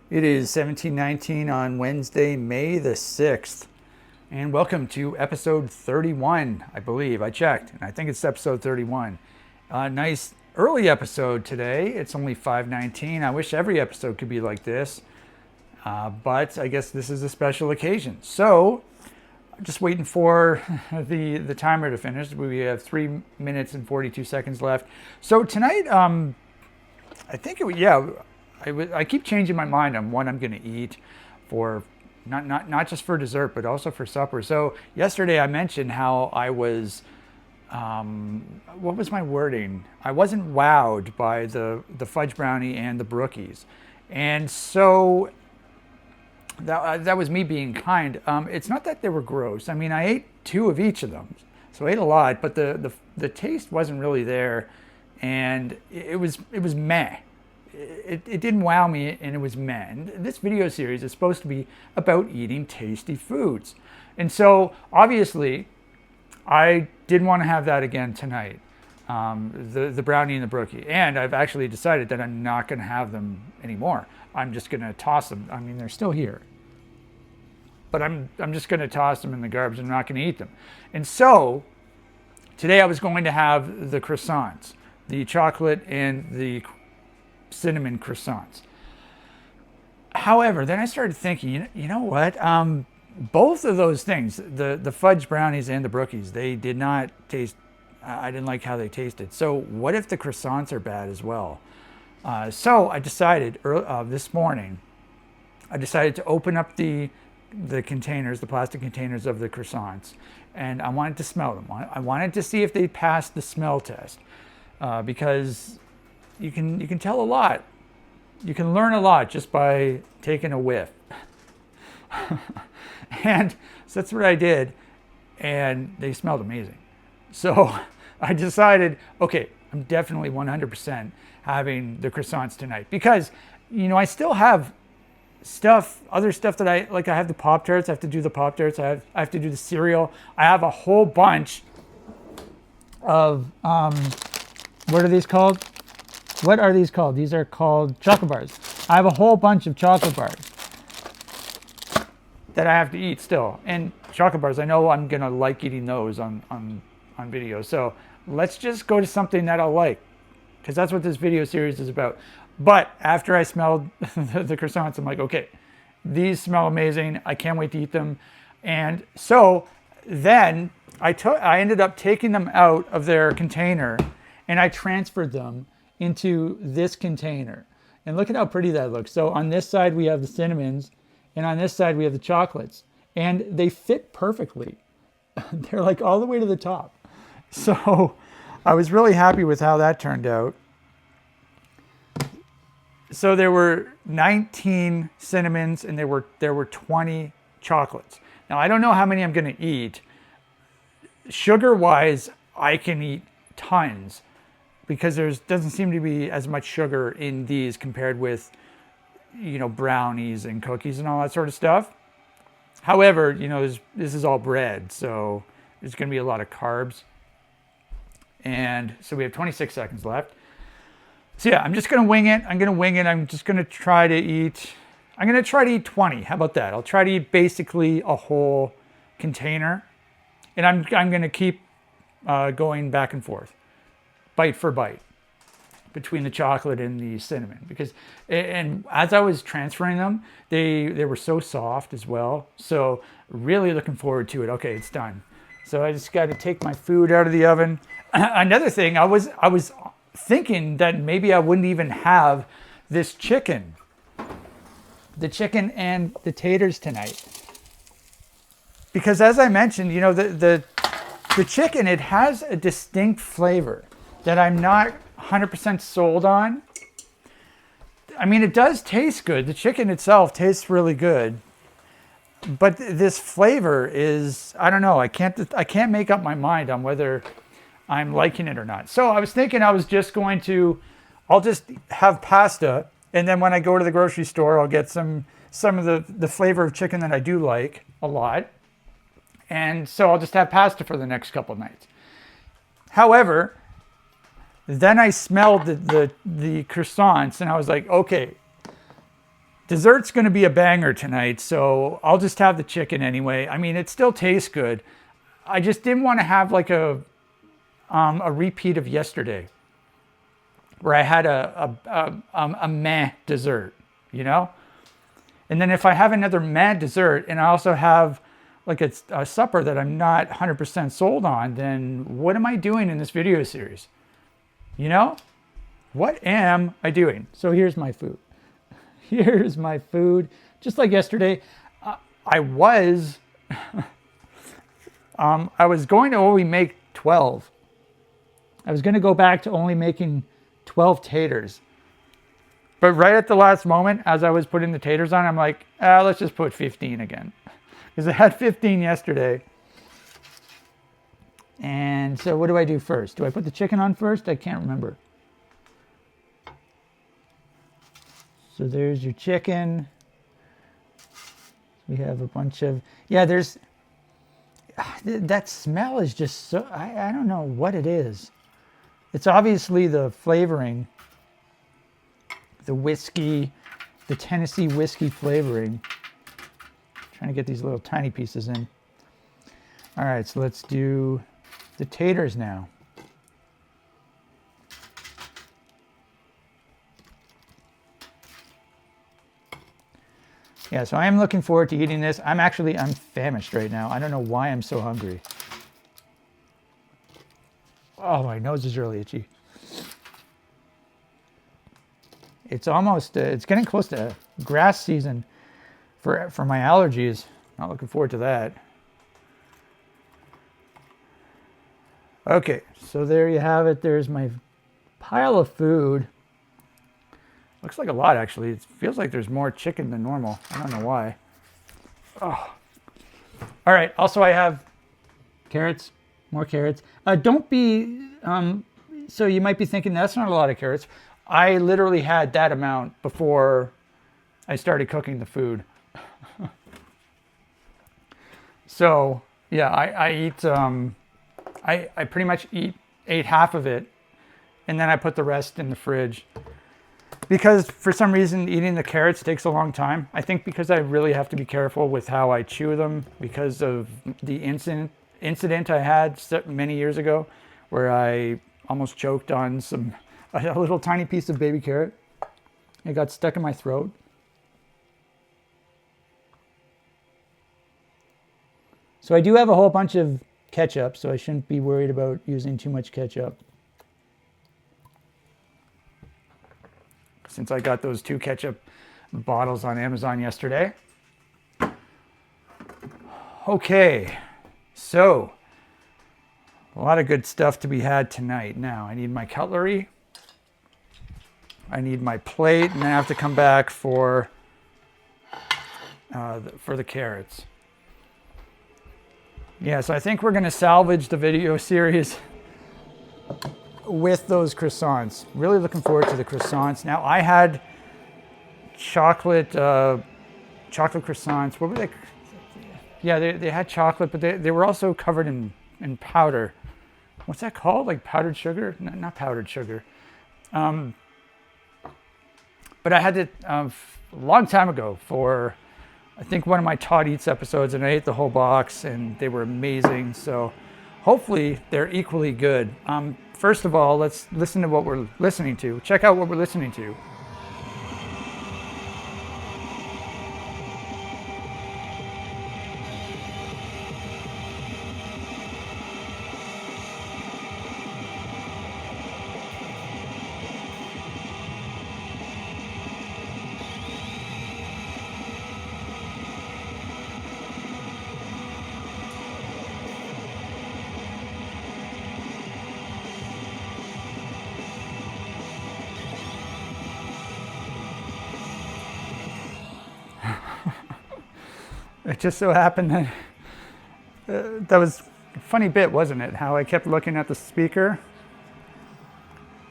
It is 1719 on Wednesday, May the 6th. And welcome to episode 31, I believe. I checked, and I think it's episode 31. Nice early episode today. It's only 5:19. I wish every episode could be like this. But I guess this is a special occasion. So, just waiting for the timer to finish. We have 3 minutes and 42 seconds left. So tonight, I think I keep changing my mind on what I'm going to eat for not just for dessert, but also for supper. So yesterday I mentioned how I was, what was my wording? I wasn't wowed by the fudge brownie and the brookies. And so that was me being kind. It's not that they were gross. I mean, I ate 2 of each of them. So I ate a lot, but the taste wasn't really there. And it was meh. It didn't wow me, and it was meh. And this video series is supposed to be about eating tasty foods. And so, obviously, I didn't want to have that again tonight, the brownie and the brookie. And I've actually decided that I'm not going to have them anymore. I'm just going to toss them. I mean, they're still here. But I'm just going to toss them in the garbage. I'm not going to eat them. And so, today I was going to have the croissants, the chocolate and the cinnamon croissants. However, then I started thinking, you know what? Both of those things, the fudge brownies and the brookies, they did not taste, I didn't like how they tasted. So what if the croissants are bad as well? So I decided this morning, I decided to open up the containers, the plastic containers of the croissants, and I wanted to smell them. I wanted to see if they passed the smell test, because you can tell a lot. You can learn a lot just by taking a whiff. And so that's what I did, and they smelled amazing. So I decided, okay, I'm definitely 100% having the croissants tonight, because I still have other stuff that I like. I have the Pop-Tarts. I have to do the Pop-Tarts. I have to do the cereal. I have a whole bunch of what are these called? What are these called? These are called chocolate bars. I have a whole bunch of chocolate bars that I have to eat still. And chocolate bars, I know I'm going to like eating those on video. So let's just go to something that I'll like, because that's what this video series is about. But after I smelled the croissants, I'm like, okay, these smell amazing. I can't wait to eat them. And so then I ended up taking them out of their container, and I transferred them into this container. And look at how pretty that looks. So on this side we have the cinnamons, and on this side we have the chocolates, and they fit perfectly. They're like all the way to the top. So I was really happy with how that turned out. So there were 19 cinnamons, and there were 20 chocolates. Now I don't know how many I'm going to eat. Sugar wise, I can eat tons, because doesn't seem to be as much sugar in these compared with, brownies and cookies and all that sort of stuff. However, this is all bread, so there's going to be a lot of carbs. And so we have 26 seconds left. So yeah, I'm just going to wing it. I'm just going to try to eat 20. How about that? I'll try to eat basically a whole container. And I'm going to keep going back and forth, bite for bite, between the chocolate and the cinnamon, and as I was transferring them, they were so soft as well. So really looking forward to it. Okay, it's done. So I just got to take my food out of the oven. Another thing, I was thinking that maybe I wouldn't even have this chicken, the chicken and the taters tonight, because as I mentioned, the chicken, it has a distinct flavor that I'm not 100% sold on. I mean, it does taste good. The chicken itself tastes really good, but this flavor is, I don't know. I can't make up my mind on whether I'm liking it or not. So I was thinking I'll just have pasta, and then when I go to the grocery store, I'll get some of the flavor of chicken that I do like a lot. And so I'll just have pasta for the next couple of nights. However, then I smelled the croissants, and I was like, okay, Dessert's going to be a banger tonight, so I'll just have the chicken anyway. I mean, it still tastes good. I just didn't want to have like a repeat of yesterday, where I had a meh dessert, you know? And then if I have another meh dessert and I also have like a supper that I'm not 100% sold on, then what am I doing in this video series? You know? What am I doing? So here's my food. Here's my food. Just like yesterday, I was going to only make 12. I was going to go back to only making 12 taters. But right at the last moment, as I was putting the taters on, I'm like, let's just put 15 again. Because I had 15 yesterday. And so what do I do first? Do I put the chicken on first? I can't remember. So there's your chicken. We have a bunch of, yeah, there's, that smell is just so, I don't know what it is. It's obviously the flavoring, the whiskey, the Tennessee whiskey flavoring. Trying to get these little tiny pieces in. All right, so let's do the taters now. Yeah, so I am looking forward to eating this. I'm famished right now. I don't know why I'm so hungry. Oh, my nose is really itchy. It's almost, it's getting close to grass season for my allergies. Not looking forward to that. Okay, so there you have it. There's my pile of food. Looks like a lot, actually. It feels like there's more chicken than normal. I don't know why. Oh. All right, also I have carrots, more carrots. Don't be, so you might be thinking that's not a lot of carrots. I literally had that amount before I started cooking the food. So yeah, I eat, I pretty much ate half of it, and then I put the rest in the fridge. Because for some reason eating the carrots takes a long time. I think because I really have to be careful with how I chew them because of the incident I had many years ago where I almost choked on a little tiny piece of baby carrot. It got stuck in my throat. So I do have a whole bunch of ketchup, so I shouldn't be worried about using too much ketchup. Since I got those 2 ketchup bottles on Amazon yesterday. Okay, so a lot of good stuff to be had tonight. Now I need my cutlery, I need my plate, and then I have to come back for the carrots. Yeah, so I think we're going to salvage the video series with those croissants. Really looking forward to the croissants. Now I had chocolate croissants. What were they? Yeah, they had chocolate, but they were also covered in powder. What's that called? Like powdered sugar? No, not powdered sugar. But I had it a long time ago for, I think, one of my Todd Eats episodes, and I ate the whole box, and they were amazing. So hopefully they're equally good. First of all, let's listen to what we're listening to. Check out what we're listening to. It just so happened that that was a funny bit, wasn't it? How I kept looking at the speaker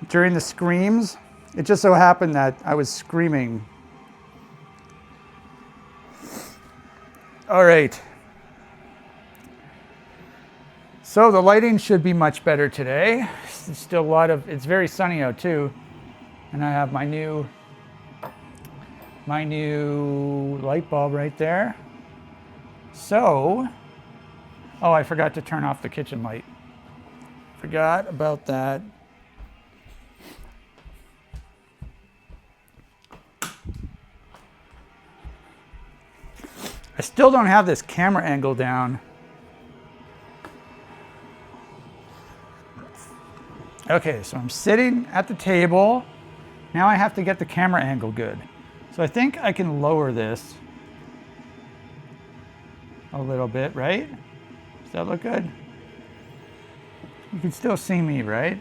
during the screams. It just so happened that I was screaming. All right. So the lighting should be much better today. It's still it's very sunny out too. And I have my new my new light bulb right there. So, oh, I forgot to turn off the kitchen light. Forgot about that. I still don't have this camera angle down. Okay, so I'm sitting at the table. Now I have to get the camera angle good. So I think I can lower this a little bit, right? Does that look good? You can still see me, right?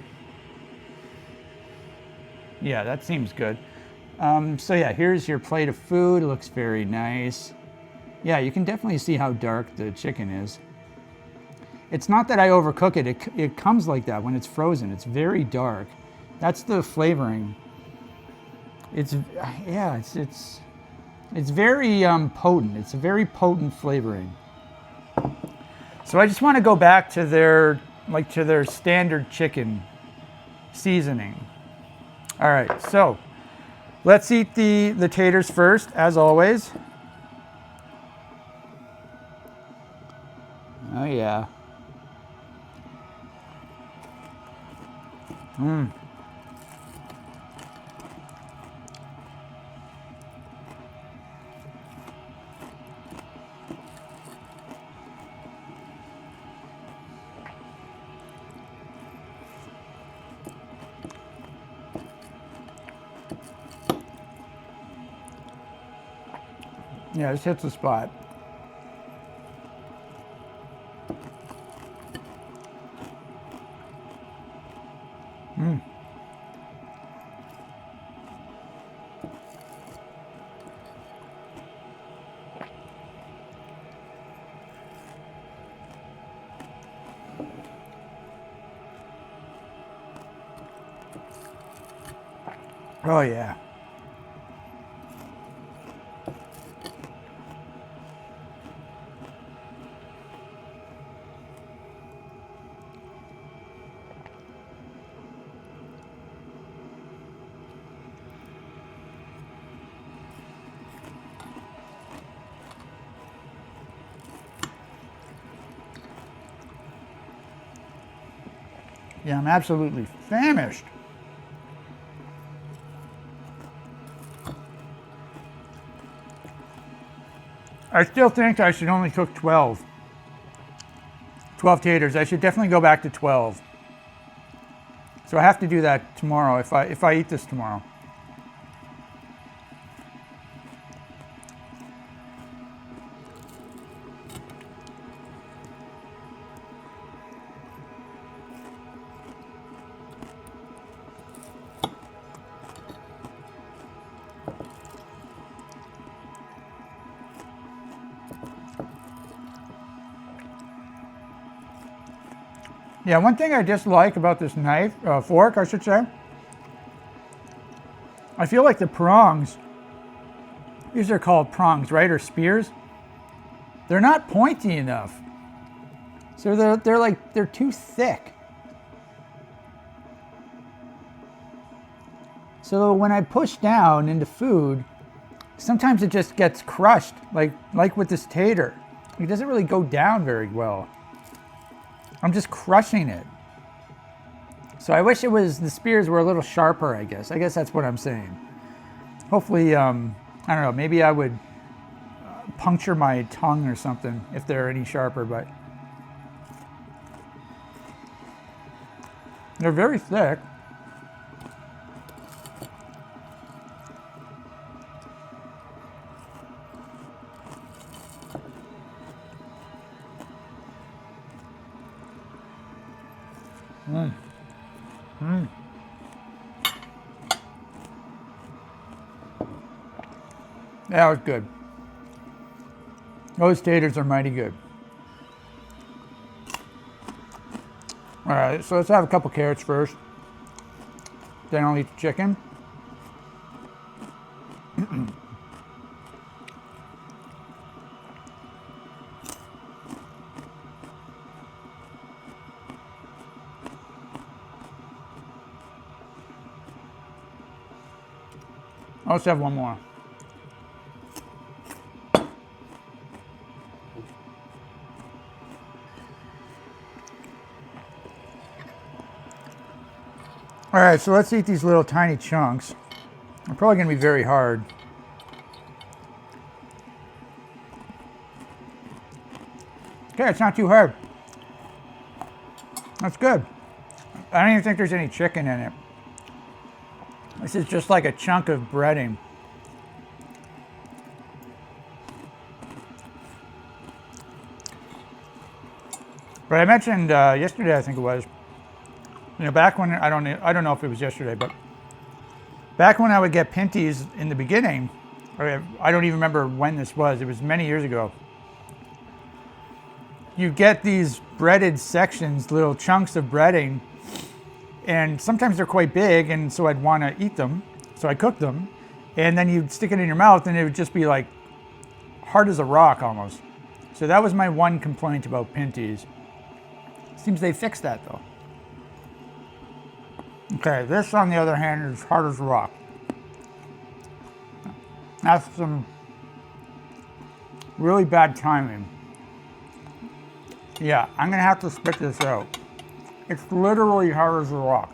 Yeah, that seems good. So yeah, here's your plate of food. It looks very nice. Yeah, you can definitely see how dark the chicken is. It's not that I overcook it. It comes like that when it's frozen. It's very dark. That's the flavoring. It's very potent. It's a very potent flavoring. So I just want to go back to their standard chicken seasoning. All right, so let's eat the taters first, as always. Oh yeah. Yeah, this hits the spot. Oh yeah. Yeah, I'm absolutely famished. I still think I should only cook 12 taters. I should definitely go back to 12. So I have to do that tomorrow if I eat this tomorrow. Yeah, one thing I dislike about this knife, fork, I should say, I feel like the prongs, these are called prongs, right, or spears, they're not pointy enough. So they're too thick. So when I push down into food, sometimes it just gets crushed, like with this tater. It doesn't really go down very well. I'm just crushing it. So I wish the spears were a little sharper, I guess. I guess that's what I'm saying. Hopefully, I don't know, maybe I would puncture my tongue or something if they're any sharper, but they're very thick. That was good. Those taters are mighty good. All right, so let's have a couple carrots first. Then I'll eat the chicken. Let's have one more. All right, so let's eat these little tiny chunks. They're probably gonna be very hard. Okay, it's not too hard. That's good. I don't even think there's any chicken in it. This is just like a chunk of breading. But I mentioned yesterday, I think it was, back when, I don't know if it was yesterday, but back when I would get pinties in the beginning, I don't even remember when this was, it was many years ago. You get these breaded sections, little chunks of breading, and sometimes they're quite big, and so I'd want to eat them, so I cooked them, and then you'd stick it in your mouth, and it would just be like hard as a rock almost. So that was my one complaint about pinties. Seems they fixed that though. Okay, this on the other hand is hard as a rock. That's some really bad timing. Yeah, I'm gonna have to spit this out. It's literally hard as a rock.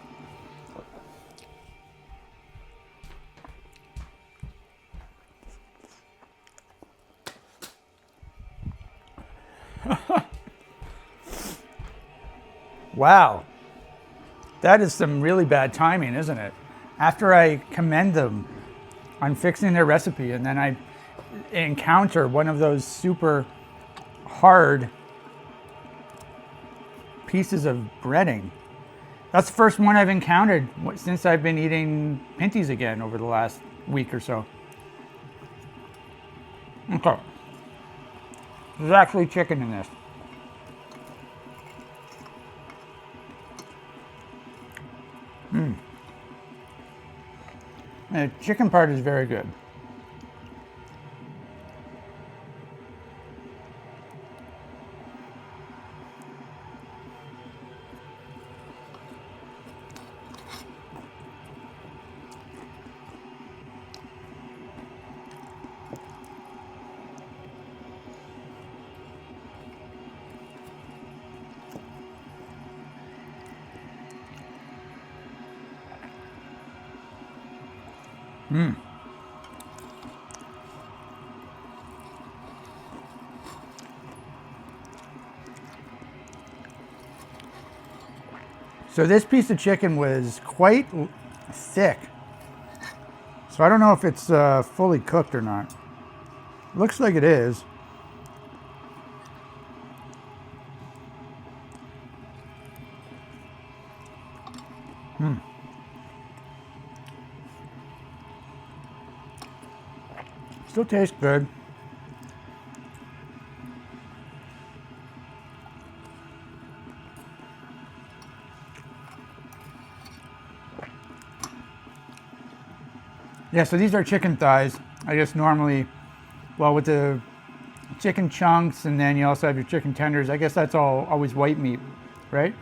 Wow. That is some really bad timing, isn't it? After I commend them on fixing their recipe and then I encounter one of those super hard pieces of breading. That's the first one I've encountered since I've been eating pinties again over the last week or so. Okay. There's actually chicken in this. The chicken part is very good. So this piece of chicken was quite thick. So I don't know if it's fully cooked or not. Looks like it is. Still tastes good. Yeah, so these are chicken thighs. I guess normally, well, with the chicken chunks and then you also have your chicken tenders, I guess that's all always white meat, right?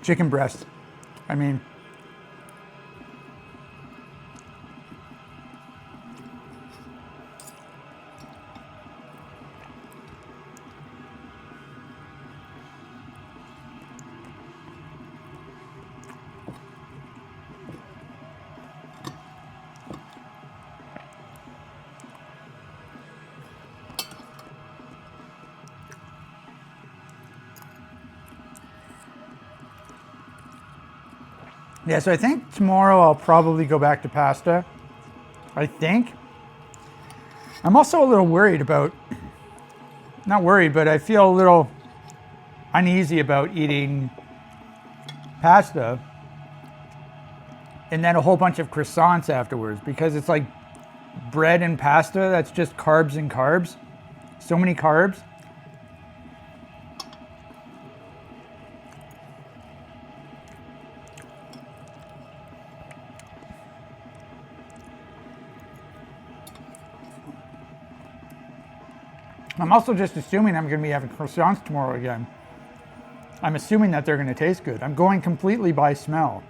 Chicken breast. I mean, yeah, so I think tomorrow I'll probably go back to pasta. I think. I'm also a little worried about, not worried, but I feel a little uneasy about eating pasta and then a whole bunch of croissants afterwards because it's like bread and pasta, that's just carbs and carbs. So many carbs. I'm also just assuming I'm going to be having croissants tomorrow again. I'm assuming that they're going to taste good. I'm going completely by smell.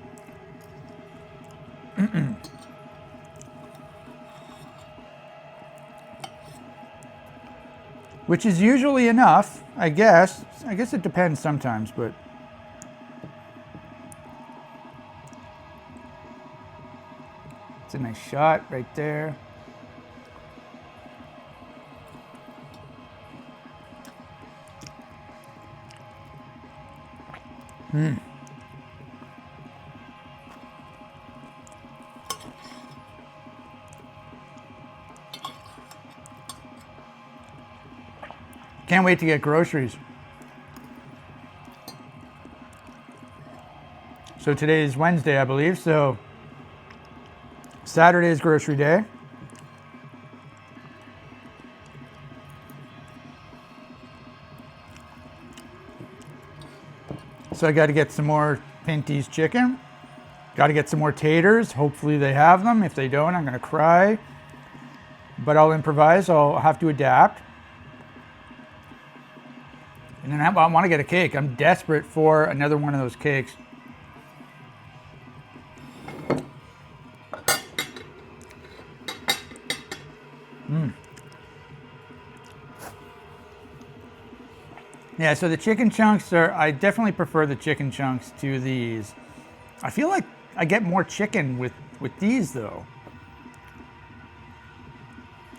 which is usually enough, I guess. I guess it depends sometimes, but it's a nice shot right there. Can't wait to get groceries. So today is Wednesday, I believe. So Saturday is grocery day. So I got to get some more Pinty's chicken. Got to get some more taters. Hopefully they have them. If they don't, I'm going to cry. But I'll improvise. I'll have to adapt. And then I want to get a cake. I'm desperate for another one of those cakes. Yeah, so the chicken chunks I definitely prefer the chicken chunks to these. I feel like I get more chicken with these though.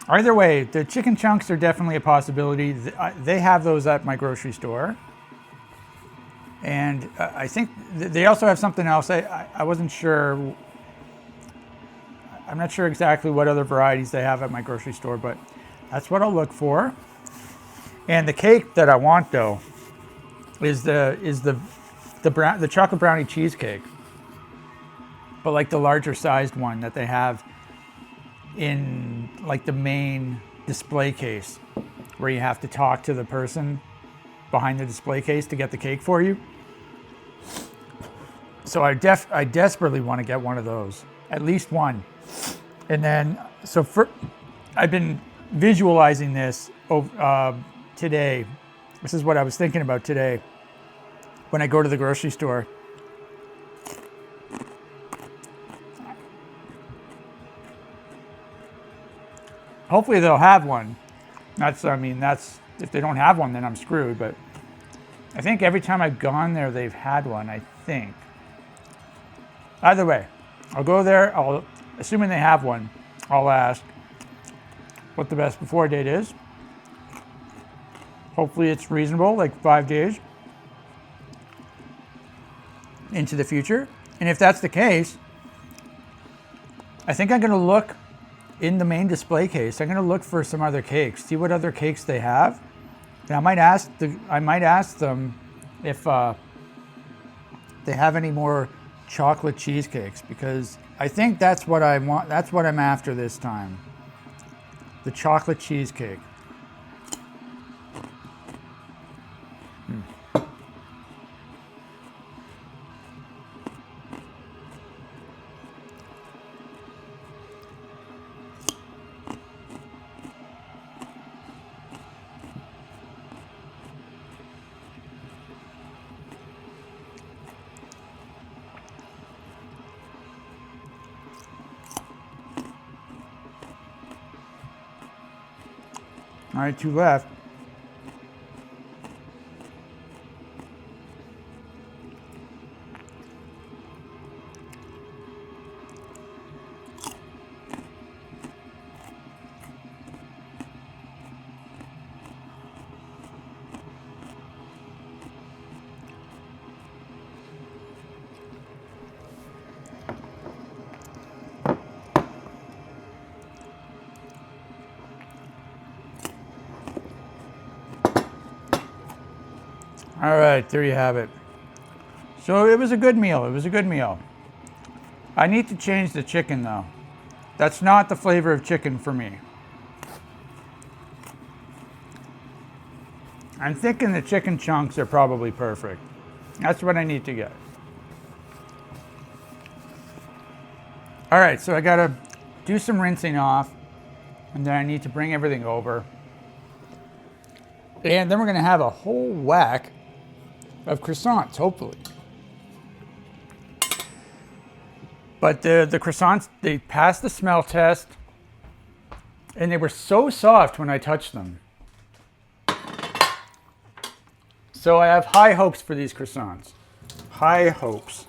Either way, the chicken chunks are definitely a possibility. They have those at my grocery store. And I think they also have something else. I wasn't sure. I'm not sure exactly what other varieties they have at my grocery store, but that's what I'll look for. And the cake that I want though is the chocolate brownie cheesecake, but like the larger sized one that they have in like the main display case, where you have to talk to the person behind the display case to get the cake for you. So I desperately want to get one of those, at least one. And then I've been visualizing this today. This is what I was thinking about today when I go to the grocery store. Hopefully they'll have one. That's if they don't have one, then I'm screwed. But I think every time I've gone there, they've had one, I think. Either way, I'll go there. Assuming they have one, I'll ask what the best before date is. Hopefully it's reasonable, like 5 days into the future. And if that's the case, I think I'm going to look in the main display case. I'm going to look for some other cakes, see what other cakes they have. And I might ask them if they have any more chocolate cheesecakes, because I think that's what I want. That's what I'm after this time. The chocolate cheesecake. All right, 2 left. All right, there you have it. So it was a good meal. It was a good meal. I need to change the chicken though. That's not the flavor of chicken for me. I'm thinking the chicken chunks are probably perfect. That's what I need to get. All right, so I gotta do some rinsing off, and then I need to bring everything over. And then we're gonna have a whole whack of croissants, hopefully. But the croissants, they passed the smell test, and they were so soft when I touched them. So I have high hopes for these croissants. High hopes.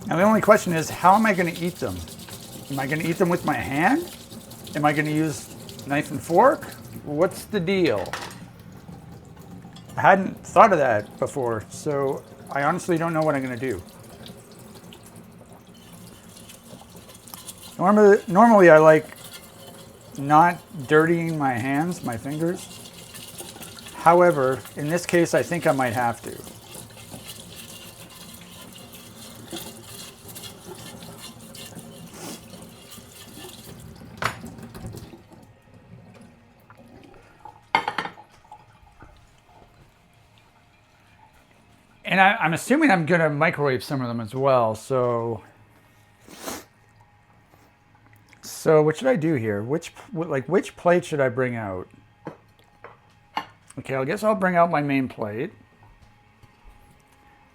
Now the only question is, how am I going to eat them? Am I going to eat them with my hand? Am I going to use knife and fork? What's the deal? I hadn't thought of that before, so I honestly don't know what I'm going to do. Normally I like not dirtying my hands, my fingers. However, in this case, I think I might have to. And I'm assuming I'm going to microwave some of them as well, so what should I do here? Which plate should I bring out? Okay, I guess I'll bring out my main plate.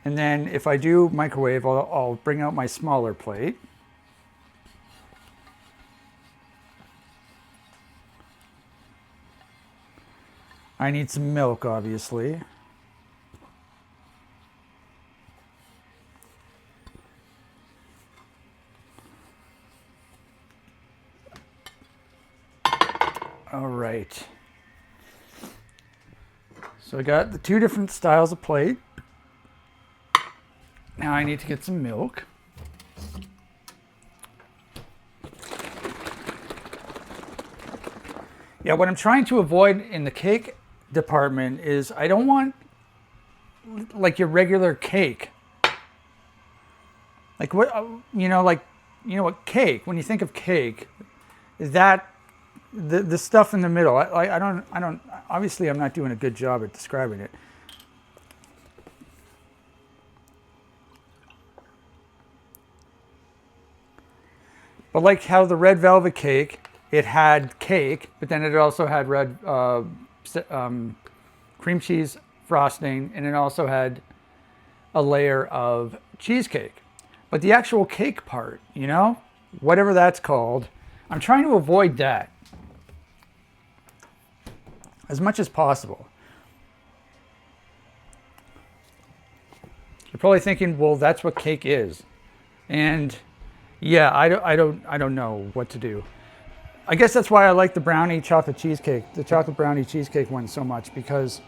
And then if I do microwave, I'll bring out my smaller plate. I need some milk, obviously. All right. So I got the two different styles of plate. Now I need to get some milk. Yeah, what I'm trying to avoid in the cake department is I don't want like your regular cake. Like what, what cake, when you think of cake, is that the stuff in the middle. I don't, obviously I'm not doing a good job at describing it. But like how the red velvet cake, it had cake, but then it also had red cream cheese frosting, and it also had a layer of cheesecake. But the actual cake part, whatever that's called, I'm trying to avoid that as much as possible. You're probably thinking, well, that's what cake is. And yeah, I don't know what to do. I guess that's why I like the brownie chocolate cheesecake, the chocolate brownie cheesecake one so much, because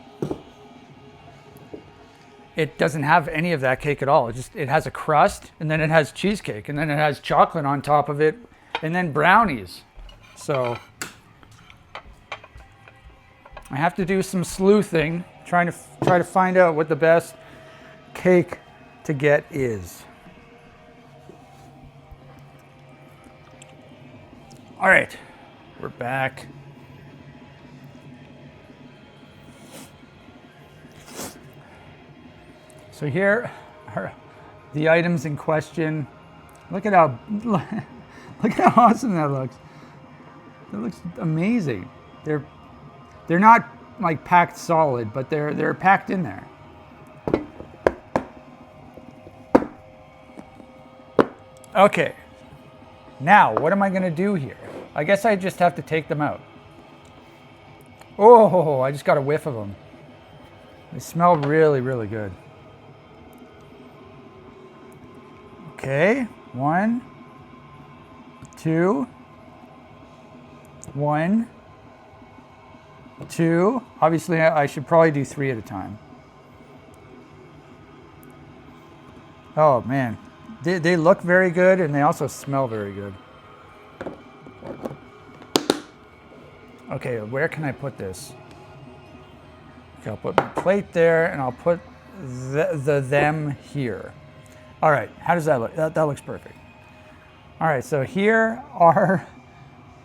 it doesn't have any of that cake at all. It has a crust, and then it has cheesecake, and then it has chocolate on top of it, and then brownies. So I have to do some sleuthing, try to find out what the best cake to get is. All right, we're back. So here are the items in question. Look at how awesome that looks. That looks amazing. They're not like packed solid, but they're packed in there. Okay. Now, what am I going to do here? I guess I just have to take them out. Oh, I just got a whiff of them. They smell really, really good. Okay, 1, 2, 1, 2. Obviously, I should probably do 3 at a time. Oh, man. They look very good, and they also smell very good. Okay, where can I put this? Okay, I'll put my plate there, and I'll put them here. All right, how does that look? That looks perfect. All right, so here are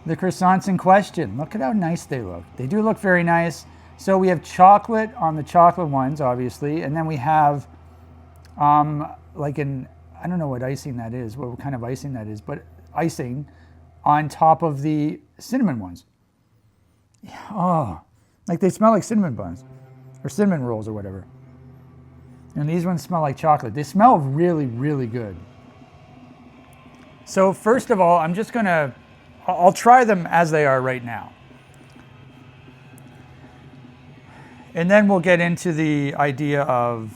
the croissants in question. Look at how nice they look. They do look very nice. So we have chocolate on the chocolate ones, obviously, and then we have I don't know what icing that is, what kind of icing that is, but icing on top of the cinnamon ones. Oh, like they smell like cinnamon buns or cinnamon rolls or whatever. And these ones smell like chocolate. They smell really, really good. So first of all, I'll try them as they are right now. And then we'll get into the idea of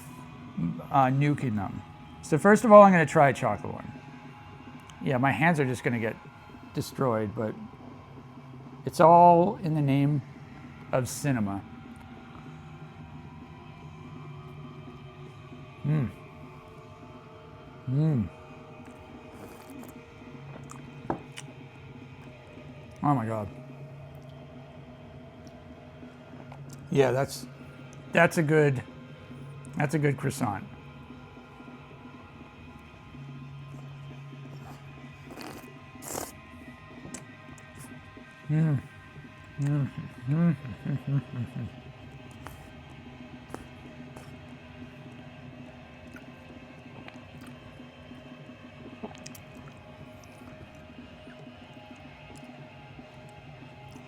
nuking them. So first of all, I'm going to try a chocolate one. Yeah, my hands are just going to get destroyed, but it's all in the name of cinema. Oh my God. Yeah, that's a good croissant.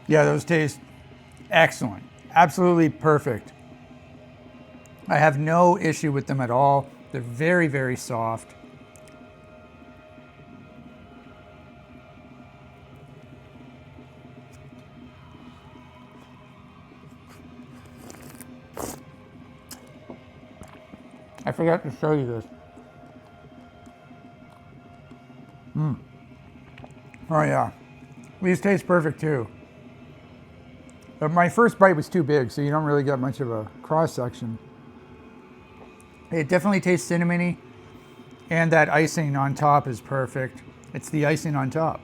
Yeah, those taste excellent. Absolutely perfect. I have no issue with them at all. They're very, very soft. I forgot to show you this. Oh yeah, these taste perfect too. But my first bite was too big, so you don't really get much of a cross section. It definitely tastes cinnamony, and that icing on top is perfect. It's the icing on top.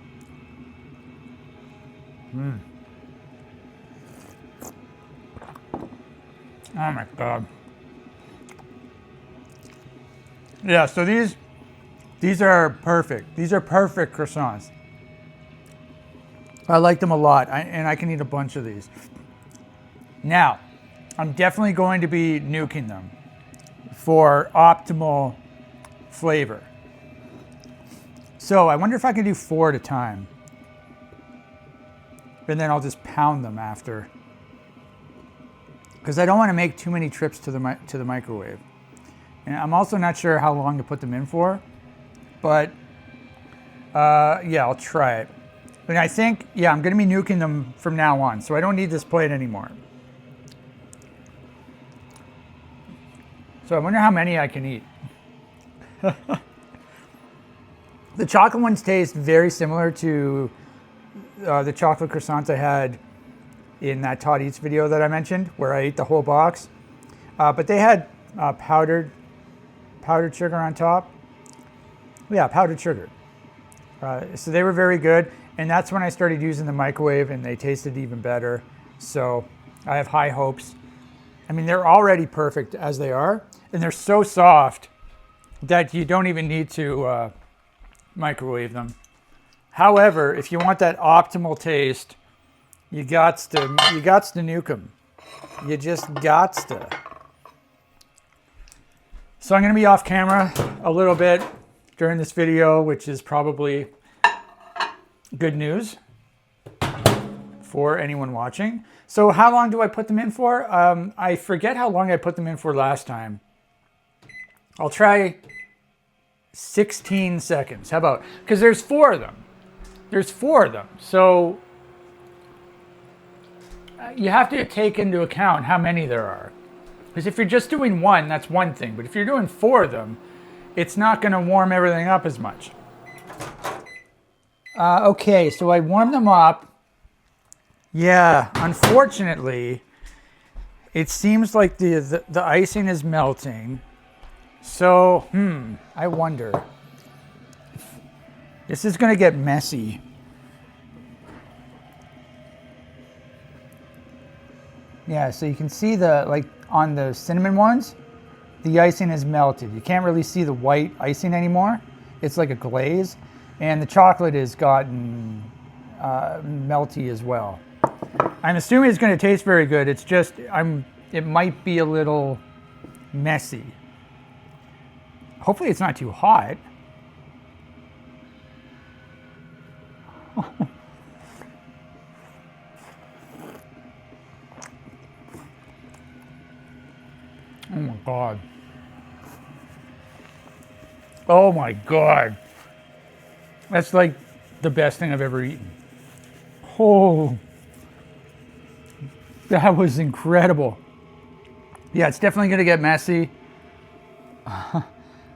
Oh my God. Yeah, so these are perfect. These are perfect croissants. I like them a lot, and I can eat a bunch of these. Now, I'm definitely going to be nuking them for optimal flavor. So I wonder if I can do 4 at a time. And then I'll just pound them after. Because I don't want to make too many trips to the microwave. And I'm also not sure how long to put them in for. But yeah, I'll try it. And I think, yeah, I'm going to be nuking them from now on, so I don't need this plate anymore. So I wonder how many I can eat. The chocolate ones taste very similar to the chocolate croissants I had in that Todd Eats video that I mentioned, where I ate the whole box. But they had powdered sugar on top. Yeah, powdered sugar. So they were very good. And that's when I started using the microwave, and they tasted even better. So I have high hopes. I mean, they're already perfect as they are, and they're so soft that you don't even need to microwave them. However, if you want that optimal taste, you gots to nuke them. You just gots to. So I'm going to be off camera a little bit during this video, which is probably good news for anyone watching. So how long do I put them in for? I forget how long I put them in for last time. I'll try 16 seconds. How about? Because there's 4 of them. There's 4 of them. So you have to take into account how many there are. Because if you're just doing 1, that's one thing. But if you're doing 4 of them, it's not going to warm everything up as much. Okay, so I warmed them up. Yeah, unfortunately, it seems like the icing is melting. So, I wonder. This is going to get messy. Yeah, so you can see on the cinnamon ones, the icing is melted. You can't really see the white icing anymore. It's like a glaze. And the chocolate has gotten melty as well. I'm assuming it's going to taste very good. It's just, it might be a little messy. Hopefully it's not too hot. God. Oh my God. That's like the best thing I've ever eaten. Oh, that was incredible. Yeah, it's definitely going to get messy.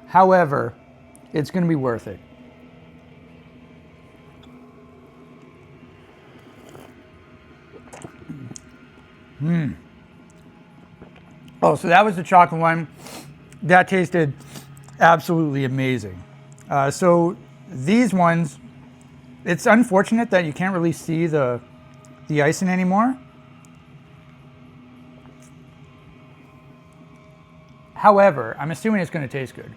However, it's going to be worth it. Oh, so that was the chocolate one. That tasted absolutely amazing. So these ones, it's unfortunate that you can't really see the icing anymore. However, I'm assuming it's going to taste good.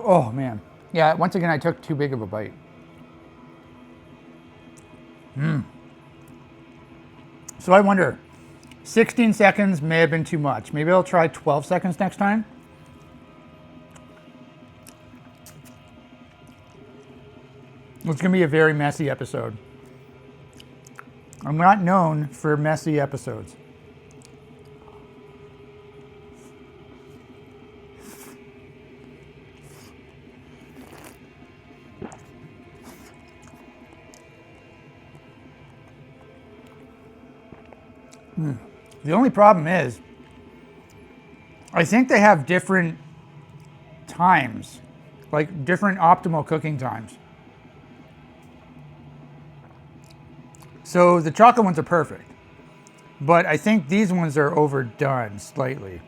Oh man. Yeah, once again I took too big of a bite. So I wonder, 16 seconds may have been too much. Maybe I'll try 12 seconds next time. It's going to be a very messy episode. I'm not known for messy episodes. The only problem is, I think they have different times, like different optimal cooking times. So the chocolate ones are perfect, but I think these ones are overdone slightly.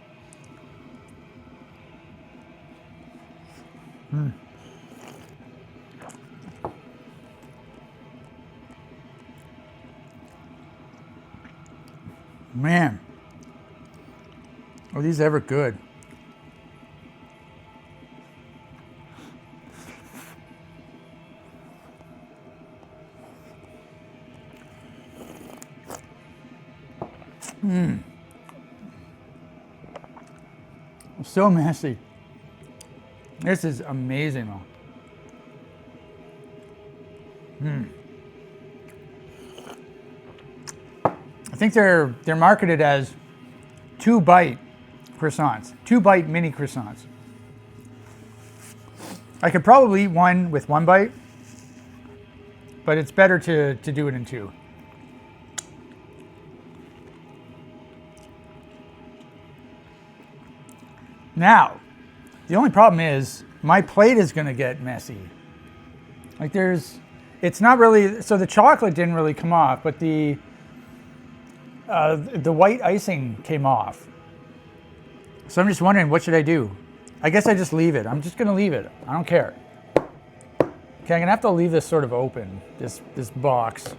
Man, are these ever good? So messy. This is amazing though. I think they're marketed as 2-bite croissants, 2-bite mini croissants. I could probably eat one with 1 bite, but it's better to do it in 2. Now, the only problem is my plate is going to get messy. Like it's not really, so the chocolate didn't really come off, but the white icing came off. So I'm just wondering, what should I do? I guess I just leave it. I'm just going to leave it. I don't care. Okay, I'm going to have to leave this sort of open, this box.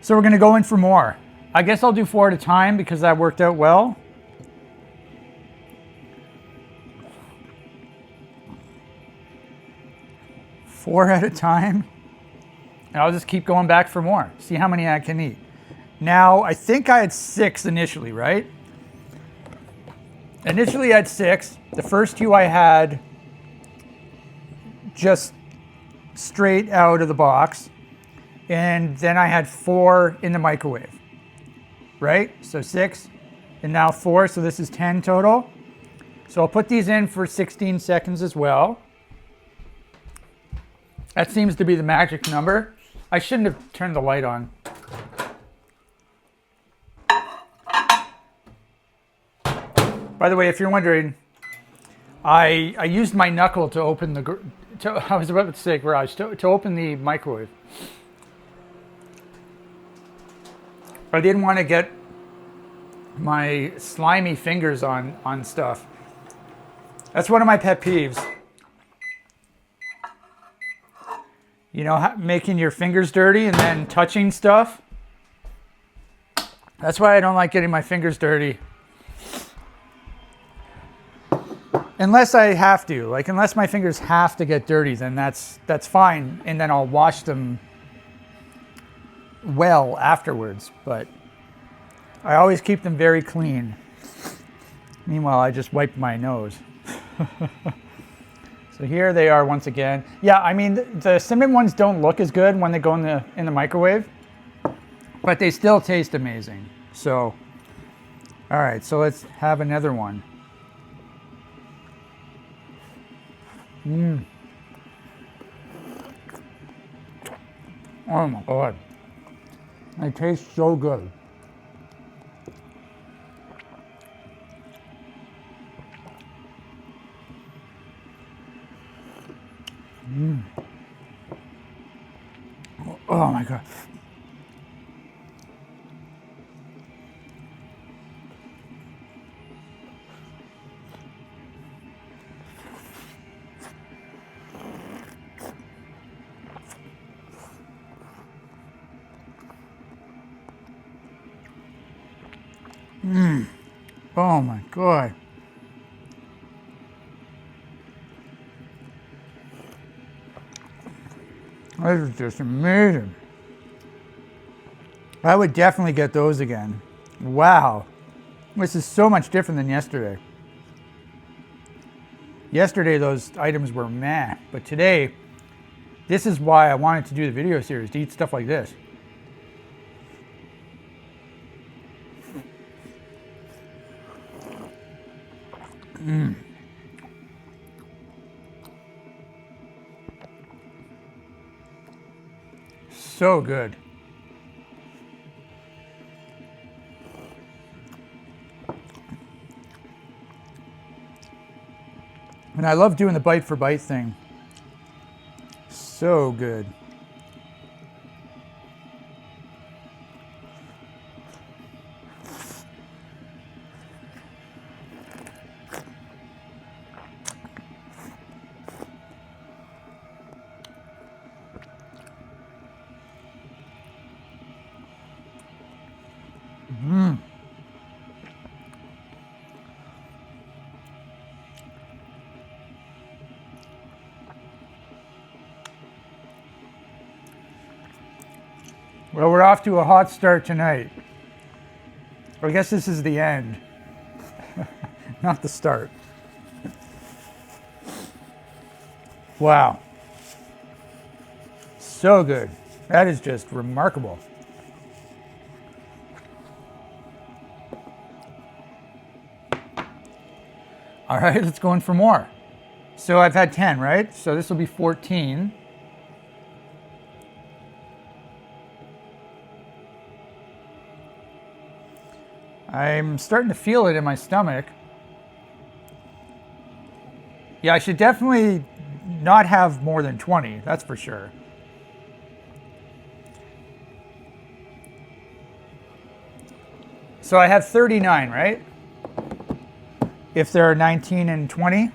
So we're going to go in for more. I guess I'll do 4 at a time because that worked out well. Four at a time. And I'll just keep going back for more. See how many I can eat. Now, I think I had 6 initially, right? Initially I had 6. The first 2 I had just straight out of the box. And then I had 4 in the microwave, right? So 6 and now 4, so this is 10 total. So I'll put these in for 16 seconds as well. That seems to be the magic number. I shouldn't have turned the light on. By the way, if you're wondering, I used my knuckle to open I was about to say garage, to open the microwave. I didn't want to get my slimy fingers on stuff. That's one of my pet peeves. You know, making your fingers dirty and then touching stuff. That's why I don't like getting my fingers dirty. Unless I have to, like unless my fingers have to get dirty, then that's fine, and then I'll wash them well afterwards, but I always keep them very clean. Meanwhile, I just wipe my nose. So here they are once again. Yeah, I mean the cinnamon ones don't look as good when they go in the microwave, but they still taste amazing. So, all right, so let's have another one. Oh my God, they taste so good. Oh my God. Oh my God. This is just amazing. I would definitely get those again. Wow. This is so much different than yesterday. Yesterday, those items were meh, but today, this is why I wanted to do the video series, to eat stuff like this. So good. And I love doing the bite for bite thing. So good. Well, we're off to a hot start tonight. I guess this is the end, not the start. Wow. So good. That is just remarkable. All right, let's go in for more. So I've had 10, right? So this will be 14. I'm starting to feel it in my stomach. Yeah, I should definitely not have more than 20, that's for sure. So I have 39, right? If there are 19 and 20,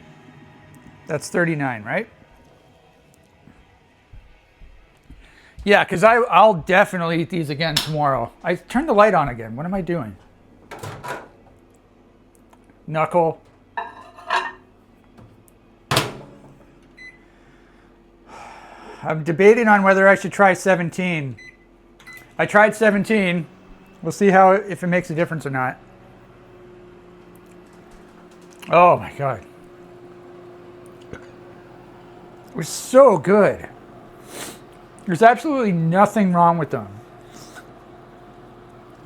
that's 39, right? Yeah, because I'll definitely eat these again tomorrow. I turned the light on again. What am I doing? Knuckle. I'm debating on whether I should try 17. I tried 17. We'll see if it makes a difference or not. Oh my God. It was so good. There's absolutely nothing wrong with them.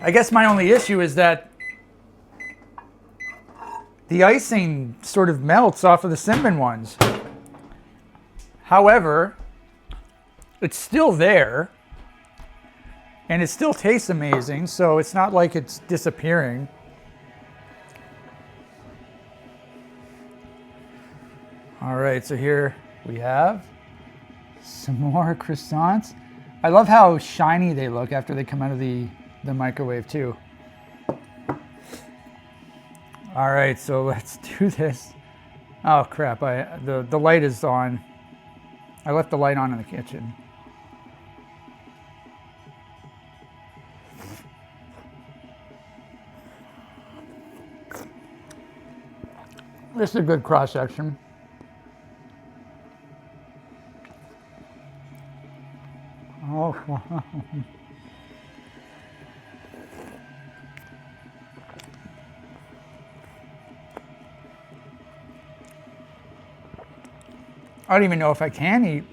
I guess my only issue is that the icing sort of melts off of the cinnamon ones. However, it's still there and it still tastes amazing, so it's not like it's disappearing. All right, so here we have some more croissants. I love how shiny they look after they come out of the microwave too. All right, so let's do this. Oh crap, the light is on. I left the light on in the kitchen. This is a good cross section. Oh, wow. I don't even know if I can eat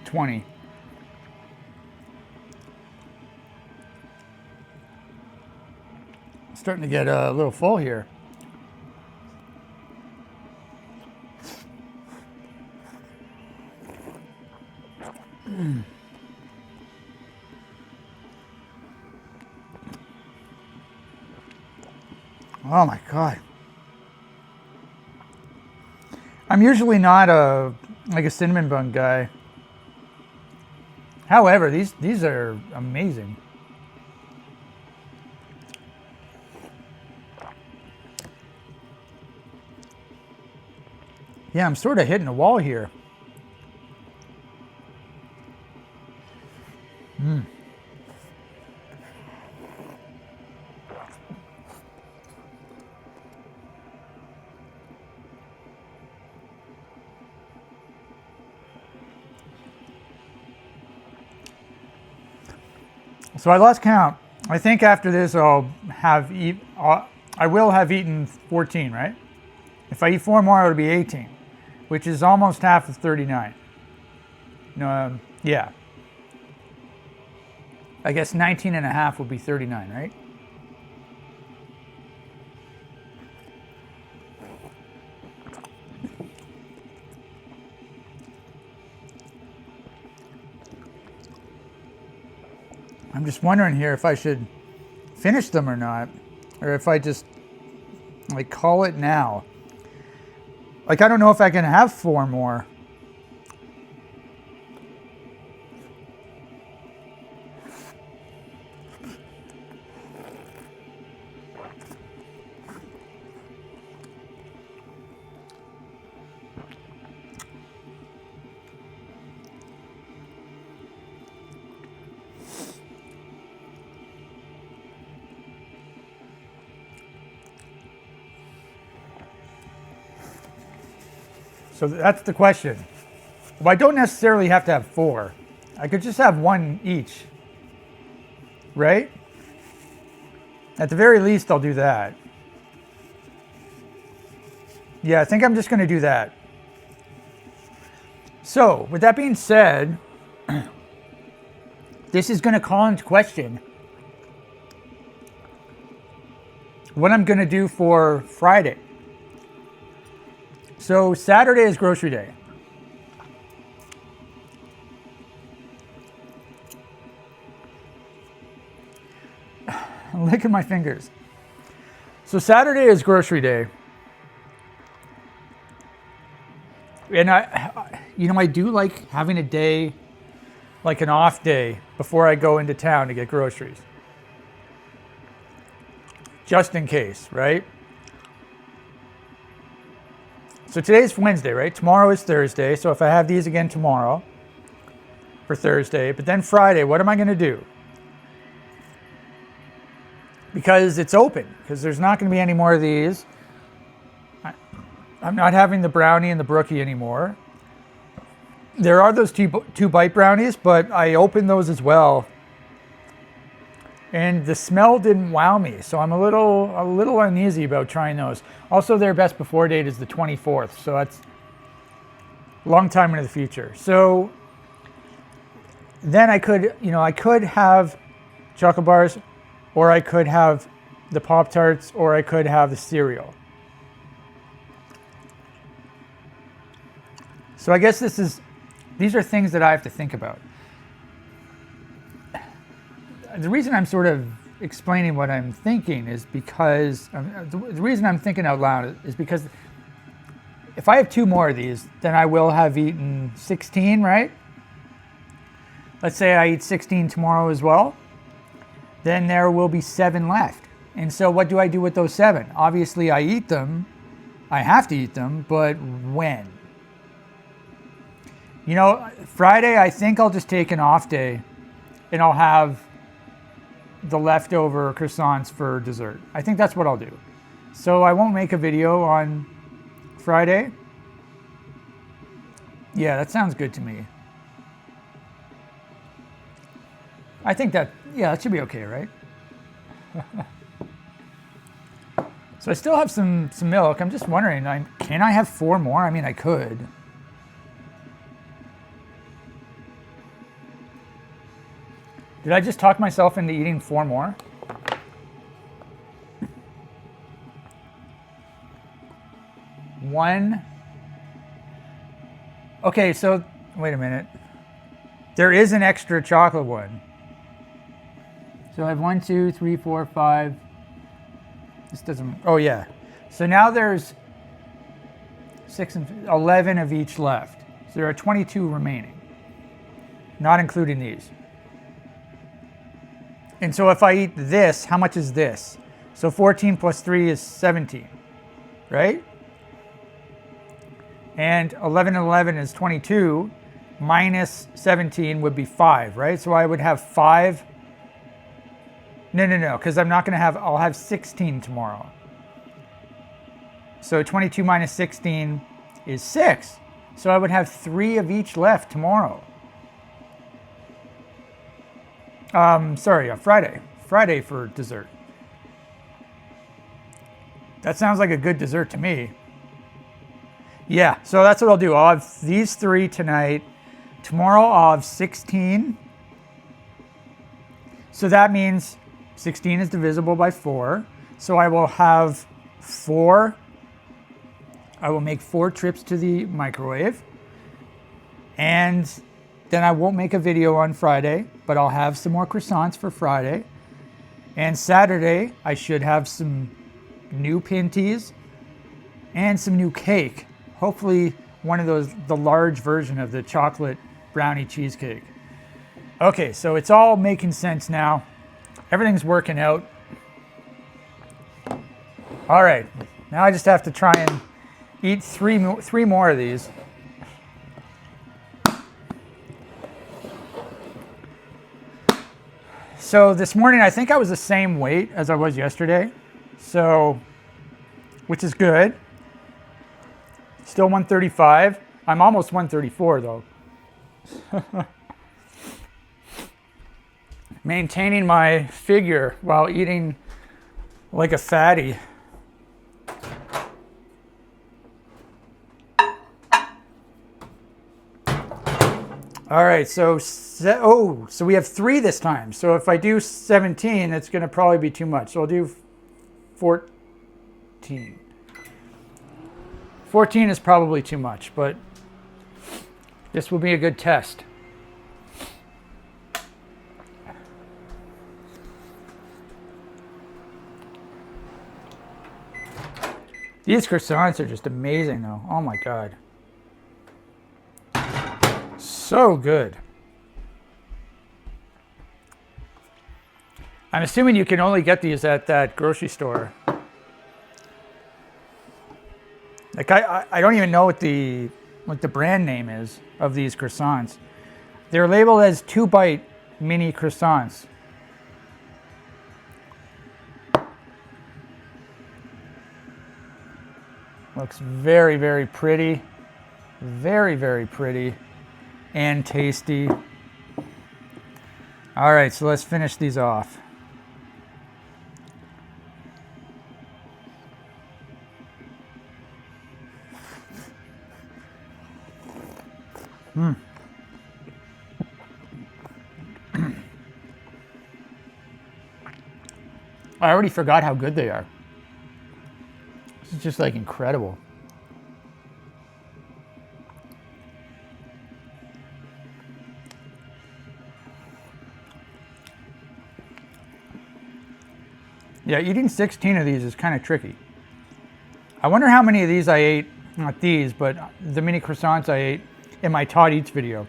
20. Starting to get a little full here. Oh my God. I'm usually not a cinnamon bun guy. However, these are amazing. Yeah, I'm sort of hitting a wall here. So I lost count. I think after this I will have eaten 14, right? If I eat 4 more, it'll be 18, which is almost half of 39. No, yeah. I guess 19 and a half will be 39, right? I'm just wondering here if I should finish them or not, or if I just call it now. I don't know if I can have 4 more. So that's the question. Well, I don't necessarily have to have 4. I could just have 1 each, right? At the very least, I'll do that. Yeah, I think I'm just going to do that. So, with that being said, this is going to call into question what I'm going to do for Friday. So Saturday is grocery day. Look at my fingers. So Saturday is grocery day. And I do like having a day, like an off day, before I go into town to get groceries. Just in case, right? So today's Wednesday, right? Tomorrow is Thursday. So if I have these again tomorrow for Thursday, but then Friday, what am I going to do? Because it's open, because there's not going to be any more of these. I'm not having the brownie and the brookie anymore. There are those two bite brownies, but I opened those as well. And the smell didn't wow me, so I'm a little uneasy about trying those. Also, their best before date is the 24th, so that's a long time into the future. So then I could have chocolate bars, or I could have the Pop-Tarts, or I could have the cereal. So I guess these are things that I have to think about. The reason I'm sort of explaining what I'm thinking is because the reason I'm thinking out loud is because if I have 2 more of these, then I will have eaten 16, right? Let's say I eat 16 tomorrow as well. Then there will be 7 left. And so what do I do with those 7? Obviously I eat them. I have to eat them, but when? Friday I think I'll just take an off day and I'll have the leftover croissants for dessert. I think that's what I'll do. So I won't make a video on Friday. Yeah, that sounds good to me. I think that should be okay, right? So I still have some milk. I'm just wondering, can I have 4 more? I mean, I could. Did I just talk myself into eating 4 more? One. Okay, so wait a minute. There is an extra chocolate one. So I have 1, 2, 3, 4, 5. This doesn't. Oh yeah. So now there's 6 and 11 of each left. So there are 22 remaining, not including these. And so if I eat this, how much is this? So 14 plus 3 is 17, right? And 11 and 11 is 22, minus 17 would be 5, right? So I would have 5. No, because I'm not going to have, I'll have 16 tomorrow. So 22 minus 16 is 6. So I would have 3 of each left tomorrow. Sorry, Friday. Friday for dessert. That sounds like a good dessert to me. Yeah, so that's what I'll do. I'll have these 3 tonight. Tomorrow I'll have 16. So that means 16 is divisible by 4. So I will have 4. I will make 4 trips to the microwave. And then I won't make a video on Friday, but I'll have some more croissants for Friday. And Saturday, I should have some new pinties and some new cake. Hopefully one of those, the large version of the chocolate brownie cheesecake. Okay, so it's all making sense now. Everything's working out. All right, now I just have to try and eat 3 more of these. So this morning, I think I was the same weight as I was yesterday. So, which is good. Still 135. I'm almost 134 though. Maintaining my figure while eating like a fatty. All right, so we have 3 this time. So if I do 17, it's going to probably be too much. So I'll do 14. 14 is probably too much, but this will be a good test. These croissants are just amazing though. Oh my God. So good. I'm assuming you can only get these at that grocery store. Like I don't even know what the brand name is of these croissants. They're labeled as 2-bite mini croissants. Looks very, very pretty. Very, very pretty. And tasty. All right, so let's finish these off. I already forgot how good they are. This is just like incredible. Yeah, eating 16 of these is kind of tricky. I wonder how many of these I ate, not these, but the mini croissants I ate in my Todd Eats video.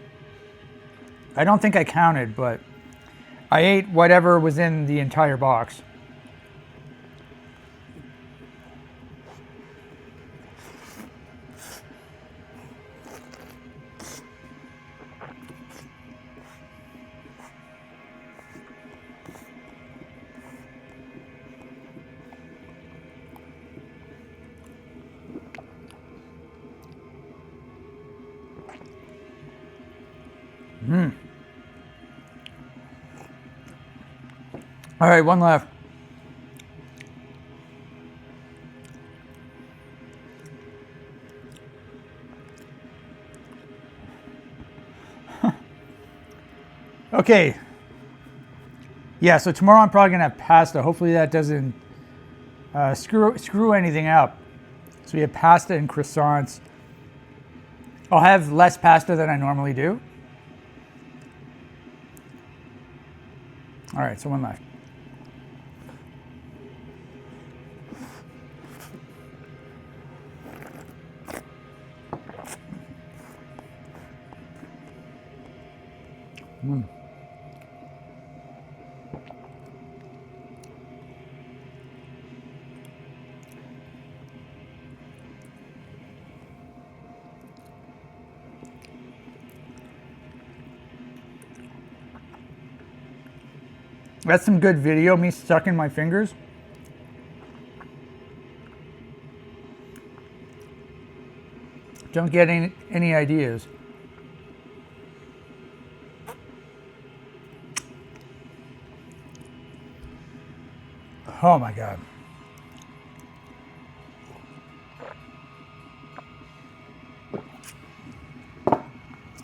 I don't think I counted, but I ate whatever was in the entire box. All right, one left. Okay, Yeah, so tomorrow I'm probably gonna have pasta. Hopefully that doesn't screw anything up. So we have pasta and croissants. I'll have less pasta than I normally do. All right, so one left. That's some good video, me sucking my fingers. Don't get any ideas. Oh my God.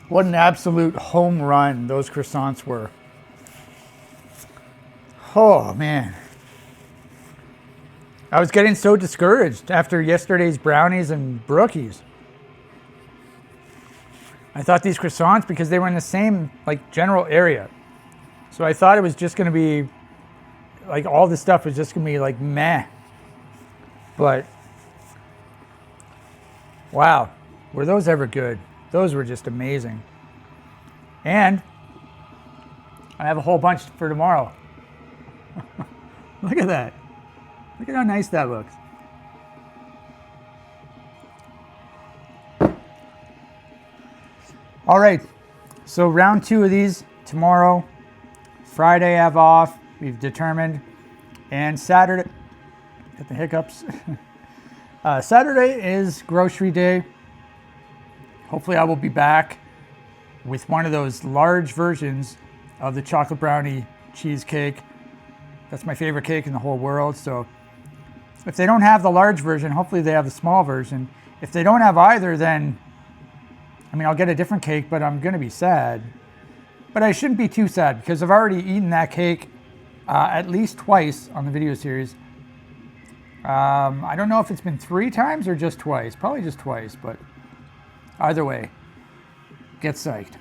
What an absolute home run those croissants were. Oh man. I was getting so discouraged after yesterday's brownies and brookies. I thought these croissants, because they were in the same like general area, so I thought it was just gonna be like all this stuff was just gonna be like meh. But wow, were those ever good? Those were just amazing. And I have a whole bunch for tomorrow. Look at that. Look at how nice that looks. All right, so round 2 of these tomorrow. Friday I have off, we've determined. And Saturday, get the hiccups. Saturday is grocery day. Hopefully I will be back with one of those large versions of the chocolate brownie cheesecake. That's my favorite cake in the whole world. So if they don't have the large version, hopefully they have the small version. If they don't have either, then, I mean, I'll get a different cake, but I'm gonna be sad. But I shouldn't be too sad because I've already eaten that cake at least twice on the video series. I don't know if it's been 3 times or just twice. Probably just twice, but either way, get psyched.